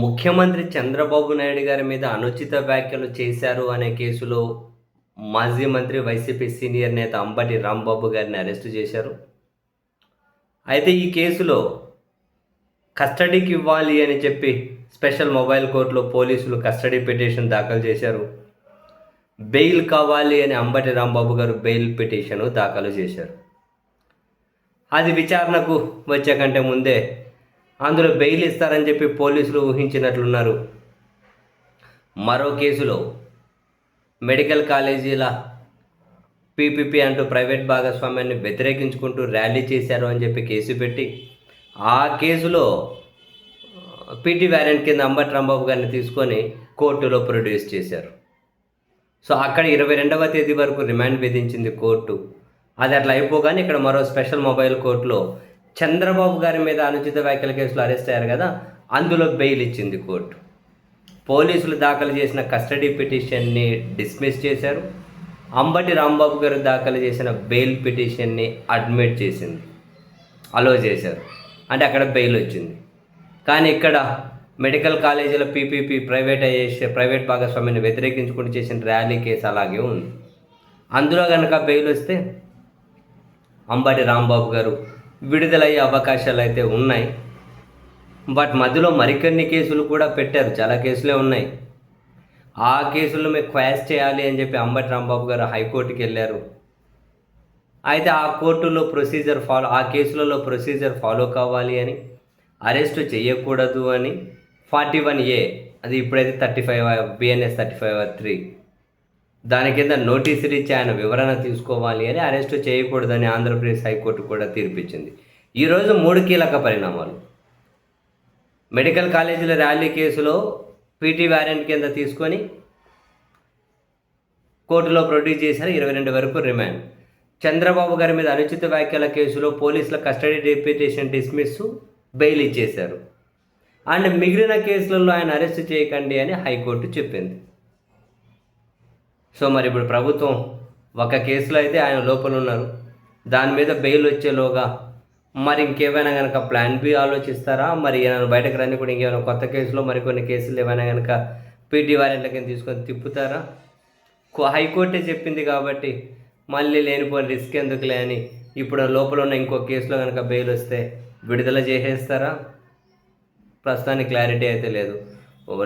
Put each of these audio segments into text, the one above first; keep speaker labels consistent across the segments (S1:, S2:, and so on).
S1: ముఖ్యమంత్రి చంద్రబాబు నాయుడు గారి మీద అనుచిత వ్యాఖ్యలు చేశారు అనే కేసులో మాజీ మంత్రి వైసీపీ సీనియర్ నేత అంబటి రాంబాబు గారిని అరెస్టు చేశారు. అయితే ఈ కేసులో కస్టడీకి ఇవ్వాలి అని చెప్పి స్పెషల్ మొబైల్ కోర్టులో పోలీసులు కస్టడీ పిటిషన్ దాఖలు చేశారు. బెయిల్ కావాలి అని అంబటి రాంబాబు గారు బెయిల్ పిటిషన్ దాఖలు చేశారు. అది విచారణకు వచ్చే కంటే ముందే అందులో బెయిల్ ఇస్తారని చెప్పి పోలీసులు ఊహించినట్లున్నారు. మరో కేసులో మెడికల్ కాలేజీల పీపీపీ అంటూ ప్రైవేట్ భాగస్వామ్యాన్ని వ్యతిరేకించుకుంటూ ర్యాలీ చేశారు అని చెప్పి కేసు పెట్టి ఆ కేసులో పీటీ వారెంట్ కింద అంబటి రాంబాబు గారిని తీసుకొని కోర్టులో ప్రొడ్యూస్ చేశారు. సో అక్కడ 22వ తేదీ వరకు రిమాండ్ విధించింది కోర్టు. అది అట్లా అయిపోగానే ఇక్కడ మరో స్పెషల్ మొబైల్ కోర్టులో చంద్రబాబు గారి మీద అనుచిత వ్యాఖ్యల కేసులో అరెస్ట్ అయ్యారు కదా, అందులో బెయిల్ ఇచ్చింది కోర్టు. పోలీసులు దాఖలు చేసిన కస్టడీ పిటిషన్ని డిస్మిస్ చేశారు. అంబటి రాంబాబు గారు దాఖలు చేసిన బెయిల్ పిటిషన్ని అడ్మిట్ చేసింది, అలో చేశారు. అంటే అక్కడ బెయిల్ వచ్చింది. కానీ ఇక్కడ మెడికల్ కాలేజీల పీపీపీ ప్రైవేట్ భాగస్వామ్యాన్ని వ్యతిరేకించుకుంటూ చేసిన ర్యాలీ కేసు అలాగే ఉంది. అందులో కనుక బెయిల్ వస్తే అంబటి రాంబాబు గారు విడుదలయ్యే అవకాశాలు అయితే ఉన్నాయి. బట్ మధ్యలో మరికొన్ని కేసులు కూడా పెట్టారు, చాలా కేసులే ఉన్నాయి. ఆ కేసులను మేము క్వాష్ చేయాలి అని చెప్పి అంబటి రాంబాబు గారు హైకోర్టుకి వెళ్ళారు. అయితే ఆ కేసులలో ప్రొసీజర్ ఫాలో కావాలి అని, అరెస్టు చేయకూడదు అని 41A, అది ఇప్పుడైతే 35 BNS 35(3) దాని కింద నోటీసులు ఇచ్చి ఆయన వివరణ తీసుకోవాలి అని, అరెస్టు చేయకూడదని ఆంధ్రప్రదేశ్ హైకోర్టు కూడా తీర్పిచ్చింది. ఈరోజు 3 కీలక పరిణామాలు. మెడికల్ కాలేజీల ర్యాలీ కేసులో పీటీ వారెంట్ కింద తీసుకొని కోర్టులో ప్రొడ్యూస్ చేశారు. 22 వరకు రిమాండ్. చంద్రబాబు గారి మీద అనుచిత వ్యాఖ్యల కేసులో పోలీసుల కస్టడీ డిపిటేషన్ డిస్మిస్, బెయిల్ ఇచ్చేశారు. అండ్ మిగిలిన కేసులలో ఆయన అరెస్ట్ చేయకండి అని హైకోర్టు చెప్పింది. సో మరి ఇప్పుడు ప్రభుత్వం ఒక కేసులో అయితే ఆయన లోపల ఉన్నారు, దాని మీద బెయిల్ వచ్చేలోగా మరి ఇంకేమైనా కనుక ప్లాన్ బి ఆలోచిస్తారా? మరి ఆయన బయటకు రండి కూడా ఇంకేమైనా కొత్త కేసులో మరికొన్ని కేసులు ఏమైనా కనుక పీటీ వారెంట్ల కింద తీసుకొని తిప్పుతారా? హైకోర్టే చెప్పింది కాబట్టి మళ్ళీ లేనిపోయిన రిస్క్ ఎందుకులే అని ఇప్పుడు లోపల ఉన్న ఇంకో కేసులో కనుక బెయిల్ వస్తే విడుదల చేసేస్తారా? ప్రస్తుతానికి క్లారిటీ అయితే లేదు.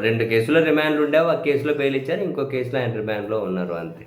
S1: 2 కేసులో రిమాండ్లు ఉండేవి, ఆ కేసులో బెయిల్ ఇచ్చారు, ఇంకో కేసులో ఆయన రిమాండ్లో ఉన్నారు, అంతే.